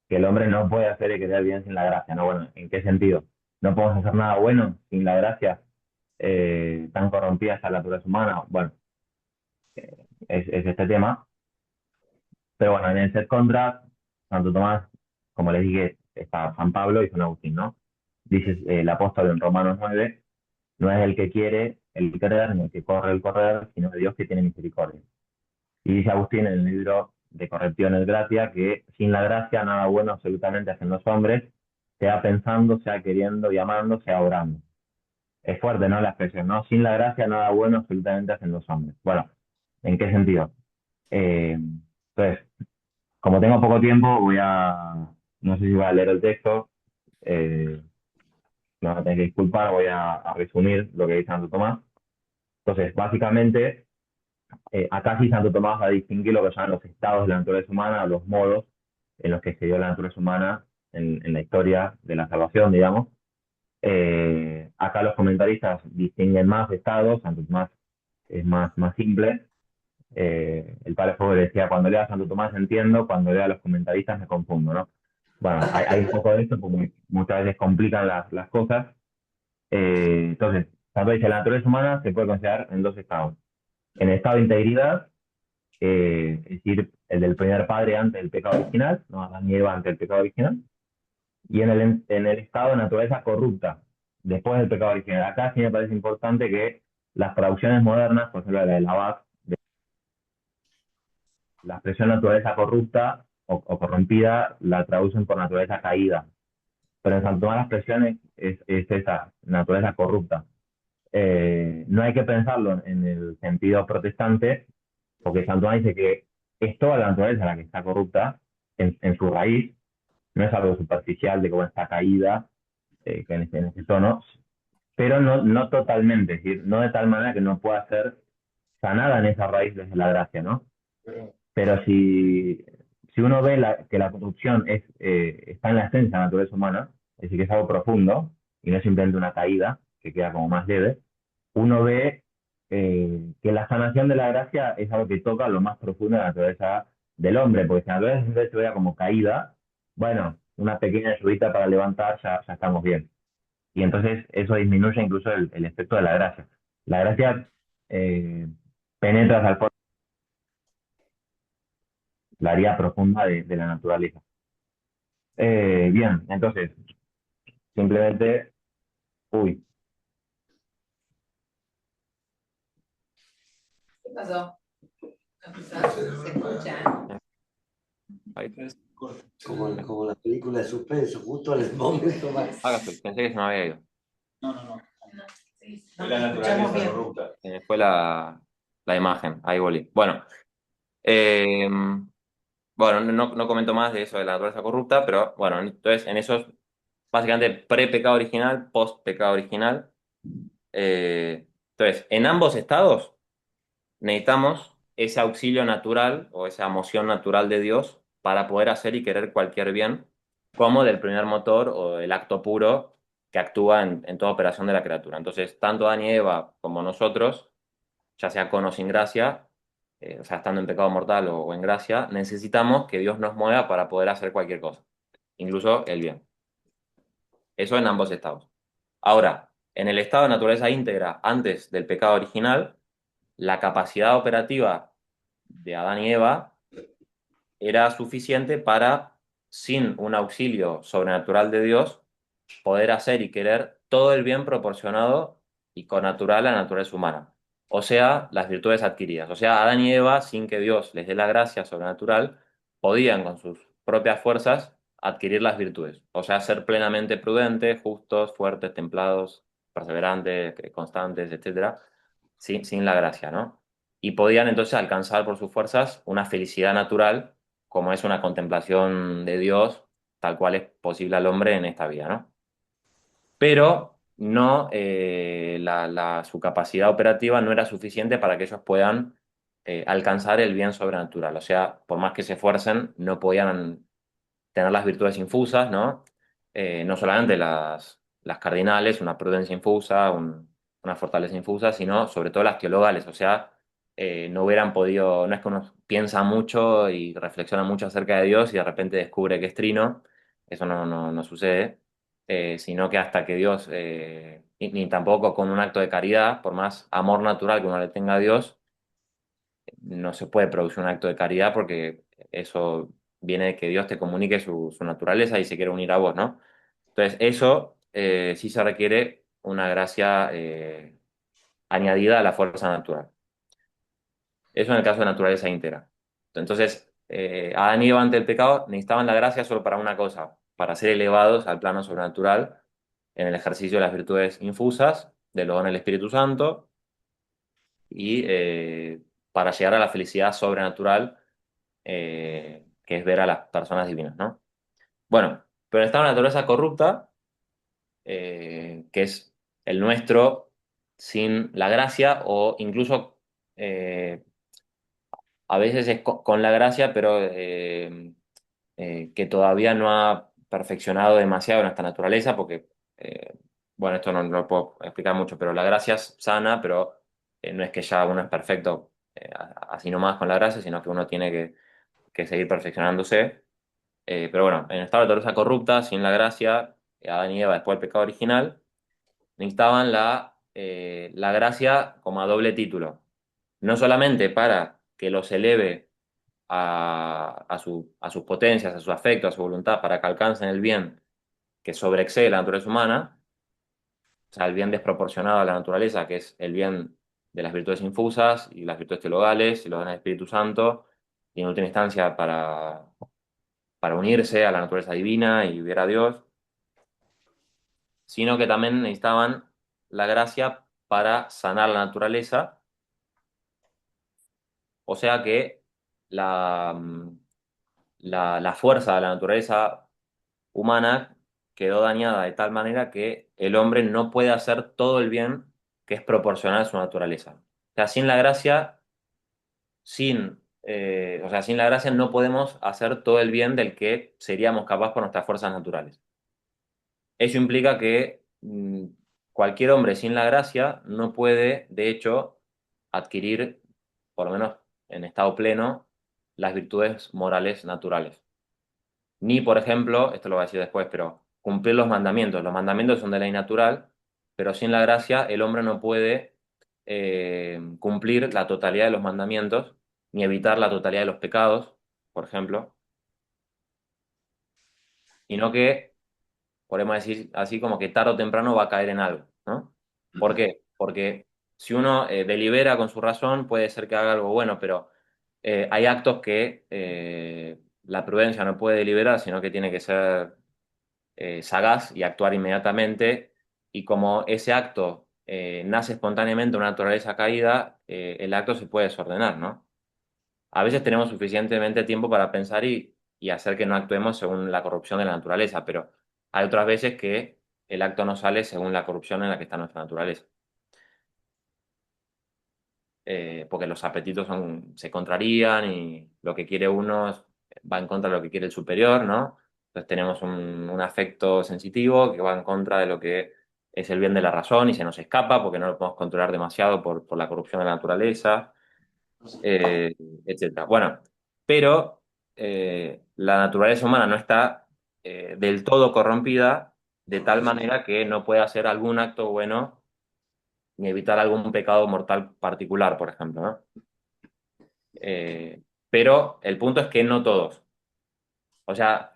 que el hombre no puede hacer y querer bien sin la gracia, ¿no? Bueno, ¿en qué sentido? No podemos hacer nada bueno sin la gracia, tan corrompida está la naturaleza humana. Bueno, es este tema. Pero bueno, en el set contra, Santo Tomás, como les dije, está San Pablo y San Agustín, ¿no? Dice el apóstol en Romanos 9, no es el que quiere el querer, ni el que corre el correr, sino de Dios que tiene misericordia. Y dice Agustín en el libro de Correcciones Gratia que sin la gracia nada bueno absolutamente hacen los hombres, sea pensando, sea queriendo y amando, sea orando. Es fuerte, ¿no? La expresión, ¿no? Sin la gracia nada bueno absolutamente hacen los hombres. Bueno, ¿en qué sentido? Eh, entonces, como tengo poco tiempo, no sé si voy a leer el texto, eh, me van a tener que disculpar, voy a resumir lo que dice Santo Tomás. Entonces, básicamente, acá sí Santo Tomás va a distinguir lo que son los estados de la naturaleza humana, los modos en los que se dio la naturaleza humana en la historia de la salvación, digamos. Acá los comentaristas distinguen más estados, Santo Tomás es más simple. El padre Fuego decía, cuando leo a Santo Tomás entiendo, cuando leo a los comentaristas me confundo, ¿no? Bueno, hay un poco de esto porque muchas veces complican las cosas. Entonces, Santo dice, la naturaleza humana se puede considerar en dos estados. En el estado de integridad, es decir, el del primer padre antes del pecado original, no Adán y Eva antes del pecado original, y en el estado de naturaleza corrupta, después del pecado original. Acá sí me parece importante que las traducciones modernas, por ejemplo la de Labat, la expresión naturaleza corrupta o corrompida la traducen por naturaleza caída, pero en Santo Tomás la expresión es esa, naturaleza corrupta. No hay que pensarlo en el sentido protestante, porque Santo Tomás dice que es toda la naturaleza la que está corrupta en su raíz, no es algo superficial de cómo está caída, que en ese tono, pero no totalmente, es decir, no de tal manera que no pueda ser sanada en esa raíz desde la gracia, ¿no? Pero si uno ve que la corrupción está en la esencia de la naturaleza humana, es decir, que es algo profundo y no es simplemente una caída que queda como más leve, uno ve que la sanación de la gracia es algo que toca lo más profundo de la naturaleza del hombre, porque si la naturaleza siempre se vea como caída, bueno, una pequeña ayudita para levantar, ya estamos bien. y entonces eso disminuye incluso el efecto de la gracia. La gracia eh, penetra hasta el fondo, la área profunda de la naturaleza. Bien, entonces, simplemente, uy, ¿Qué pasó? ¿Se escucha? Ahí tenés. Como la película de suspenso, justo en el momento más. Acá estoy, pensé que se me había ido. No, no, no. No, sí, Es no, la te escuchamos naturaleza bien. corrupta. Fue la imagen, ahí volví. Bueno, eh, bueno, no comento más de eso de la naturaleza corrupta, pero bueno, entonces en esos, básicamente pre-pecado original, post-pecado original. Entonces, en ambos estados necesitamos ese auxilio natural o esa moción natural de Dios para poder hacer y querer cualquier bien, como del primer motor o el acto puro que actúa en toda operación de la criatura. Entonces, tanto Adán y Eva como nosotros, ya sea con o sin gracia, o sea, estando en pecado mortal o en gracia, necesitamos que Dios nos mueva para poder hacer cualquier cosa, incluso el bien. Eso en ambos estados. Ahora, en el estado de naturaleza íntegra, antes del pecado original, la capacidad operativa de Adán y Eva era suficiente para, sin un auxilio sobrenatural de Dios, poder hacer y querer todo el bien proporcionado y connatural a la naturaleza humana. O sea, las virtudes adquiridas. O sea, Adán y Eva, sin que Dios les dé la gracia sobrenatural, podían con sus propias fuerzas adquirir las virtudes. O sea, ser plenamente prudentes, justos, fuertes, templados, perseverantes, constantes, etcétera, sin la gracia, ¿no? Y podían entonces alcanzar por sus fuerzas una felicidad natural, como es una contemplación de Dios, tal cual es posible al hombre en esta vida, ¿no? Pero no, su capacidad operativa no era suficiente para que ellos puedan alcanzar el bien sobrenatural. O sea, por más que se esfuercen, no podían tener las virtudes infusas, ¿no? No solamente las cardinales, una prudencia infusa, una fortaleza infusa, sino sobre todo las teologales. O sea, no hubieran podido, no es que uno piensa mucho y reflexiona mucho acerca de Dios y de repente descubre que es trino, eso no sucede, sino que hasta que Dios, ni tampoco con un acto de caridad, por más amor natural que uno le tenga a Dios, no se puede producir un acto de caridad porque eso viene de que Dios te comunique su naturaleza y se quiere unir a vos, ¿no? Entonces, eso sí se requiere una gracia añadida a la fuerza natural. Eso en el caso de naturaleza íntegra. Entonces, Adán y Eva ante el pecado necesitaban la gracia solo para una cosa, para ser elevados al plano sobrenatural en el ejercicio de las virtudes infusas, de los dones del Espíritu Santo y para llegar a la felicidad sobrenatural que es ver a las personas divinas, ¿no? Bueno, pero está una naturaleza corrupta, que es el nuestro sin la gracia o incluso a veces es con la gracia, pero que todavía no ha perfeccionado demasiado nuestra naturaleza, porque, bueno, esto no lo puedo explicar mucho, pero la gracia es sana, pero no es que ya uno es perfecto así nomás con la gracia, sino que uno tiene que seguir perfeccionándose. Pero bueno, en estado de naturaleza corrupta, sin la gracia, Adán y Eva después del pecado original, necesitaban la gracia como a doble título. No solamente para que los eleve a sus potencias, a su afecto, a su voluntad, para que alcancen el bien que sobreexcede la naturaleza humana, o sea, el bien desproporcionado a la naturaleza, que es el bien de las virtudes infusas y las virtudes teologales y los dones del Espíritu Santo, y en última instancia para unirse a la naturaleza divina y ver a Dios, sino que también necesitaban la gracia para sanar la naturaleza, o sea que la, la fuerza de la naturaleza humana quedó dañada de tal manera que el hombre no puede hacer todo el bien que es proporcional a su naturaleza. O sea, sin la gracia, o sea, sin la gracia no podemos hacer todo el bien del que seríamos capaces por nuestras fuerzas naturales. Eso implica que cualquier hombre sin la gracia no puede, de hecho, adquirir, por lo menos en estado pleno, las virtudes morales naturales. Ni, por ejemplo, esto lo voy a decir después, pero cumplir los mandamientos. Los mandamientos son de ley natural, pero sin la gracia el hombre no puede cumplir la totalidad de los mandamientos, ni evitar la totalidad de los pecados, por ejemplo, sino que, podemos decir así, como que tarde o temprano va a caer en algo, ¿no? ¿Por qué? Porque si uno delibera con su razón, puede ser que haga algo bueno, pero hay actos que la prudencia no puede deliberar, sino que tiene que ser sagaz y actuar inmediatamente. Y como ese acto nace espontáneamente de una naturaleza caída, el acto se puede desordenar, ¿no? A veces tenemos suficientemente tiempo para pensar y hacer que no actuemos según la corrupción de la naturaleza, pero hay otras veces que el acto no sale según la corrupción en la que está nuestra naturaleza. Porque los apetitos se contrarían y lo que quiere uno va en contra de lo que quiere el superior, ¿no? Entonces tenemos un afecto sensitivo que va en contra de lo que es el bien de la razón y se nos escapa porque no lo podemos controlar demasiado por la corrupción de la naturaleza, eh, etcétera. Bueno, pero la naturaleza humana no está del todo corrompida de tal manera que no puede hacer algún acto bueno ni evitar algún pecado mortal particular, por ejemplo, ¿no? Pero el punto es que no todos. O sea,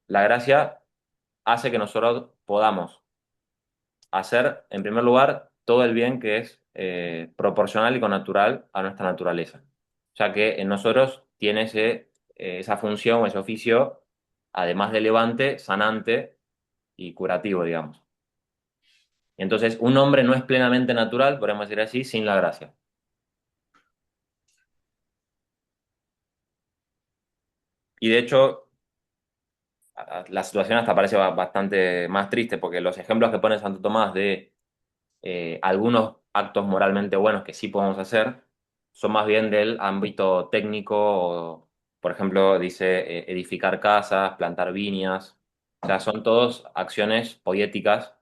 la gracia hace que nosotros podamos hacer, en primer lugar, todo el bien que es proporcional y connatural a nuestra naturaleza. O sea que en nosotros tiene esa función, ese oficio, además de elevante, sanante y curativo, digamos. Y entonces, un hombre no es plenamente natural, podemos decir así, sin la gracia. Y de hecho, la situación hasta parece bastante más triste, porque los ejemplos que pone Santo Tomás de algunos actos moralmente buenos que sí podemos hacer son más bien del ámbito técnico, por ejemplo, dice edificar casas, plantar viñas, o sea, son todas acciones poéticas,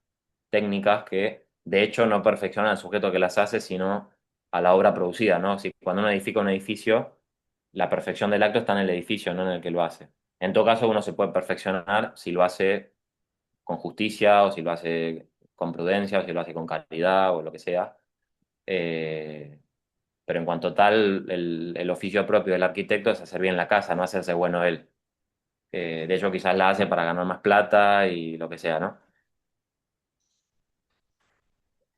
técnicas, que de hecho no perfeccionan al sujeto que las hace, sino a la obra producida, ¿no? Si cuando uno edifica un edificio, la perfección del acto está en el edificio, no en el que lo hace. En todo caso, uno se puede perfeccionar si lo hace con justicia o si lo hace con prudencia o si lo hace con caridad o lo que sea. Eh, pero en cuanto tal, el oficio propio del arquitecto es hacer bien la casa, no hacerse bueno él. De hecho, quizás la hace para ganar más plata y lo que sea, ¿no?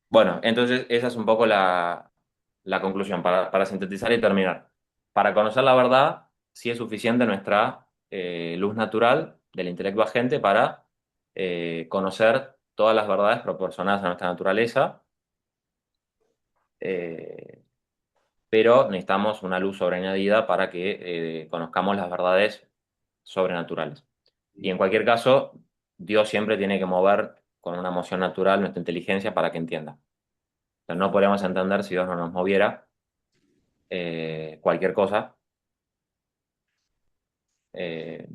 Bueno, entonces esa es un poco la conclusión para sintetizar y terminar. Para conocer la verdad, sí es suficiente nuestra luz natural del intelecto agente para conocer todas las verdades proporcionadas a nuestra naturaleza, eh, pero necesitamos una luz sobreañadida para que conozcamos las verdades sobrenaturales. Y en cualquier caso, Dios siempre tiene que mover con una moción natural nuestra inteligencia para que entienda. O sea, no podríamos entender si Dios no nos moviera cualquier cosa. Eh,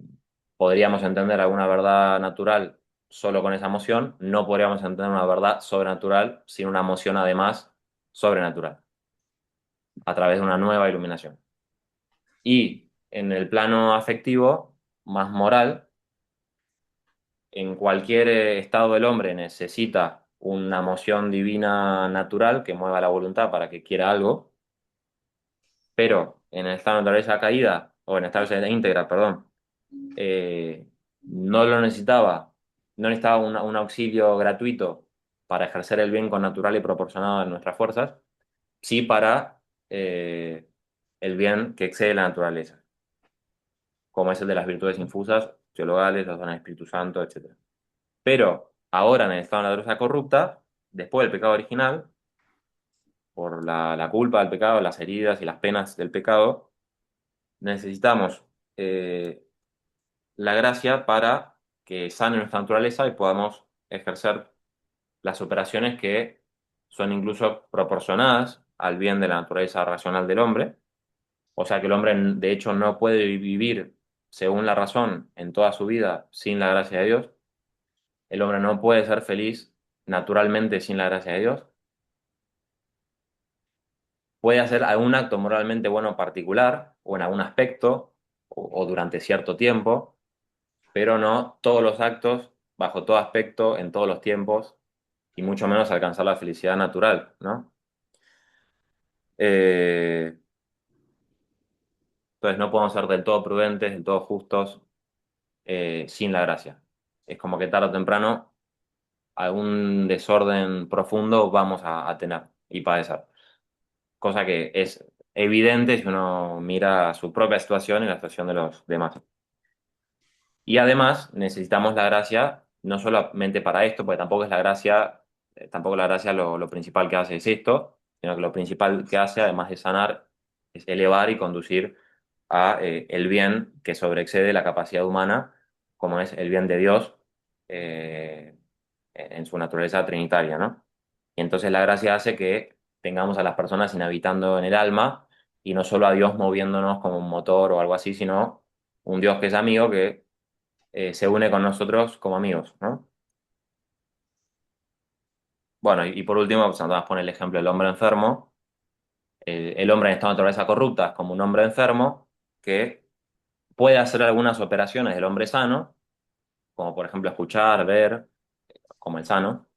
Podríamos entender alguna verdad natural solo con esa moción, no podríamos entender una verdad sobrenatural sin una moción además sobrenatural, a través de una nueva iluminación. Y en el plano afectivo, más moral, en cualquier estado del hombre necesita una moción divina natural que mueva la voluntad para que quiera algo, pero en el estado de naturaleza caída, o en el estado de íntegra, perdón, eh, no lo necesitaba, no necesitaba un auxilio gratuito para ejercer el bien con natural y proporcionado a nuestras fuerzas, sí para el bien que excede la naturaleza, como es el de las virtudes infusas, teologales, los dones del Espíritu Santo, etc. Pero ahora en el estado de naturaleza corrupta, después del pecado original, por la culpa del pecado, las heridas y las penas del pecado, necesitamos la gracia para que sane nuestra naturaleza y podamos ejercer las operaciones que son incluso proporcionadas al bien de la naturaleza racional del hombre. O sea que el hombre, de hecho, no puede vivir según la razón en toda su vida sin la gracia de Dios. El hombre no puede ser feliz naturalmente sin la gracia de Dios. Puede hacer algún acto moralmente bueno particular o en algún aspecto o durante cierto tiempo, pero no todos los actos, bajo todo aspecto, en todos los tiempos, y mucho menos alcanzar la felicidad natural, ¿no? Eh, entonces no podemos ser del todo prudentes, del todo justos, sin la gracia. Es como que tarde o temprano algún desorden profundo vamos a tener y padecer. Cosa que es evidente si uno mira su propia situación y la situación de los demás. Y además necesitamos la gracia, no solamente para esto, porque tampoco la gracia lo principal que hace es esto, sino que lo principal que hace, además de sanar, es elevar y conducir a el bien que sobreexcede la capacidad humana, como es el bien de Dios eh, en su naturaleza trinitaria, ¿no? Y entonces la gracia hace que tengamos a las personas inhabitando en el alma y no solo a Dios moviéndonos como un motor o algo así, sino un Dios que es amigo que se une con nosotros como amigos, ¿no? Bueno, y por último, pues Santo Tomás pone el ejemplo del hombre enfermo. El hombre en esta naturaleza corrupta es como un hombre enfermo que puede hacer algunas operaciones del hombre sano, como por ejemplo escuchar, ver, como el sano,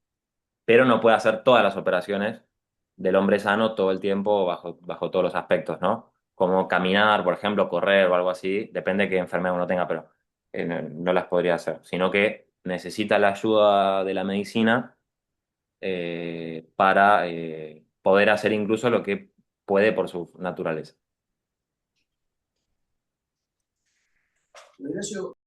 pero no puede hacer todas las operaciones del hombre sano todo el tiempo bajo todos los aspectos, ¿no? Como caminar, por ejemplo, correr o algo así, depende de qué enfermedad uno tenga, pero no las podría hacer, sino que necesita la ayuda de la medicina para poder hacer incluso lo que puede por su naturaleza. Ignacio,